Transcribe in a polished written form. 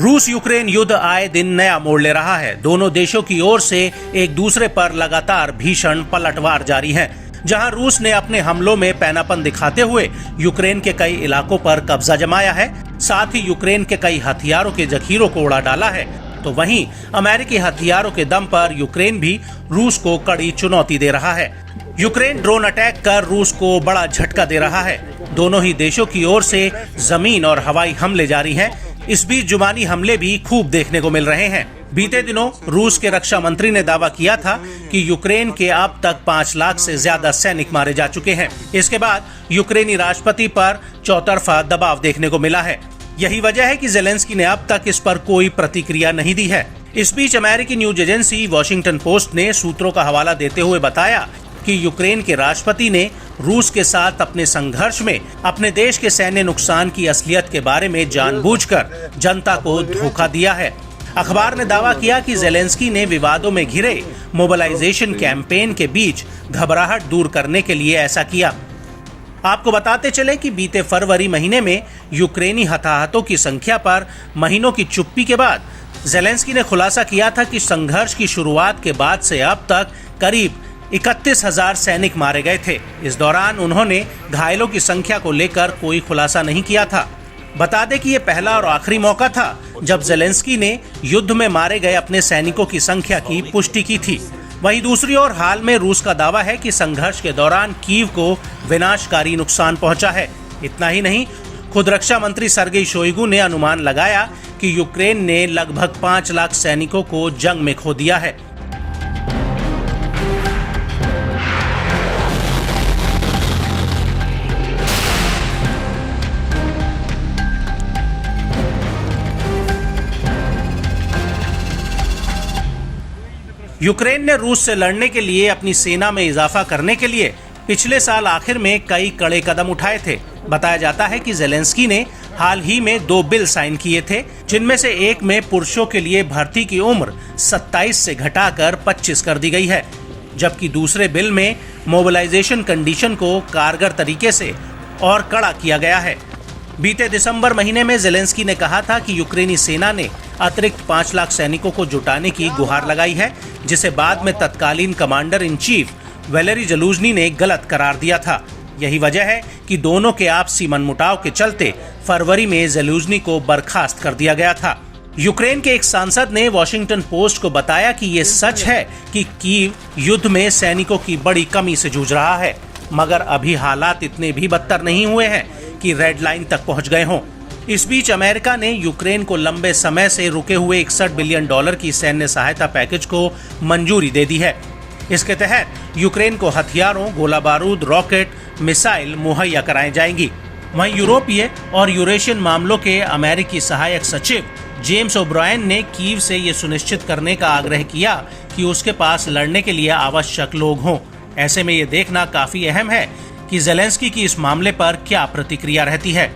रूस यूक्रेन युद्ध आए दिन नया मोड़ ले रहा है। दोनों देशों की ओर से एक दूसरे पर लगातार भीषण पलटवार जारी है। जहां रूस ने अपने हमलों में पैनापन दिखाते हुए यूक्रेन के कई इलाकों पर कब्जा जमाया है, साथ ही यूक्रेन के कई हथियारों के जखीरों को उड़ा डाला है, तो वहीं अमेरिकी हथियारों के दम पर यूक्रेन भी रूस को कड़ी चुनौती दे रहा है। यूक्रेन ड्रोन अटैक कर रूस को बड़ा झटका दे रहा है। दोनों ही देशों की ओर से जमीन और हवाई हमले जारी हैं। इस बीच जुबानी हमले भी खूब देखने को मिल रहे हैं। बीते दिनों रूस के रक्षा मंत्री ने दावा किया था कि यूक्रेन के अब तक 5 लाख से ज्यादा सैनिक मारे जा चुके हैं। इसके बाद यूक्रेनी राष्ट्रपति पर चौतरफा दबाव देखने को मिला है। यही वजह है कि जेलेंस्की ने अब तक इस पर कोई प्रतिक्रिया नहीं दी है। इस बीच अमेरिकी न्यूज एजेंसी वॉशिंगटन पोस्ट ने सूत्रों का हवाला देते हुए बताया कि यूक्रेन के राष्ट्रपति ने रूस के साथ अपने संघर्ष में अपने देश के सैन्य नुकसान की असलियत के बारे में जानबूझकर जनता को धोखा दिया है। अखबार ने दावा किया कि जेलेंस्की ने विवादों में घिरे मोबिलाइजेशन कैंपेन के बीच घबराहट दूर करने के लिए ऐसा किया। आपको बताते चले कि बीते फरवरी महीने में यूक्रेनी हताहतों की संख्या पर महीनों की चुप्पी के बाद जेलेंस्की ने खुलासा किया था कि संघर्ष की शुरुआत के बाद से अब तक करीब 31,000 सैनिक मारे गए थे। इस दौरान उन्होंने घायलों की संख्या को लेकर कोई खुलासा नहीं किया था। बता दें कि ये पहला और आखिरी मौका था जब जेलेंस्की ने युद्ध में मारे गए अपने सैनिकों की संख्या की पुष्टि की थी। वहीं दूसरी ओर हाल में रूस का दावा है कि संघर्ष के दौरान कीव को विनाशकारी नुकसान पहुंचा है। इतना ही नहीं, खुद रक्षा मंत्री सर्गेई शोइगु ने अनुमान लगाया कि यूक्रेन ने लगभग 5 लाख सैनिकों को जंग में खो दिया है। यूक्रेन ने रूस से लड़ने के लिए अपनी सेना में इजाफा करने के लिए पिछले साल आखिर में कई कड़े कदम उठाए थे। बताया जाता है कि जेलेंस्की ने हाल ही में 2 बिल साइन किए थे, जिनमें से एक में पुरुषों के लिए भर्ती की उम्र 27 से घटाकर 25 कर दी गई है, जबकि दूसरे बिल में मोबिलाइजेशन कंडीशन को कारगर तरीके से और कड़ा किया गया है। बीते दिसंबर महीने में जेलेंस्की ने कहा था कि यूक्रेनी सेना ने अतिरिक्त 5 लाख सैनिकों को जुटाने की गुहार लगाई है, जिसे बाद में तत्कालीन कमांडर इन चीफ वैलेरी जलूजनी ने गलत करार दिया था। यही वजह है कि दोनों के आपसी मनमुटाव के चलते फरवरी में जलूजनी को बर्खास्त कर दिया गया था। यूक्रेन के एक सांसद ने वॉशिंगटन पोस्ट को बताया कि ये सच है कि कीव युद्ध में सैनिकों की बड़ी कमी से जूझ रहा है, मगर अभी हालात इतने भी बदतर नहीं हुए हैं कि रेड लाइन तक पहुंच गए हों। इस बीच अमेरिका ने यूक्रेन को लंबे समय से रुके हुए 61 बिलियन डॉलर की सैन्य सहायता पैकेज को मंजूरी दे दी है। इसके तहत यूक्रेन को हथियारों, गोला बारूद, रॉकेट, मिसाइल मुहैया कराई जाएंगी। वहीं यूरोपीय और यूरेशियन मामलों के अमेरिकी सहायक सचिव जेम्स ओब्रायन ने कीव से ये सुनिश्चित करने का आग्रह किया कि उसके पास लड़ने के लिए आवश्यक लोग हों। ऐसे में ये देखना काफी अहम है कि जेलेंस्की की इस मामले पर क्या प्रतिक्रिया रहती है।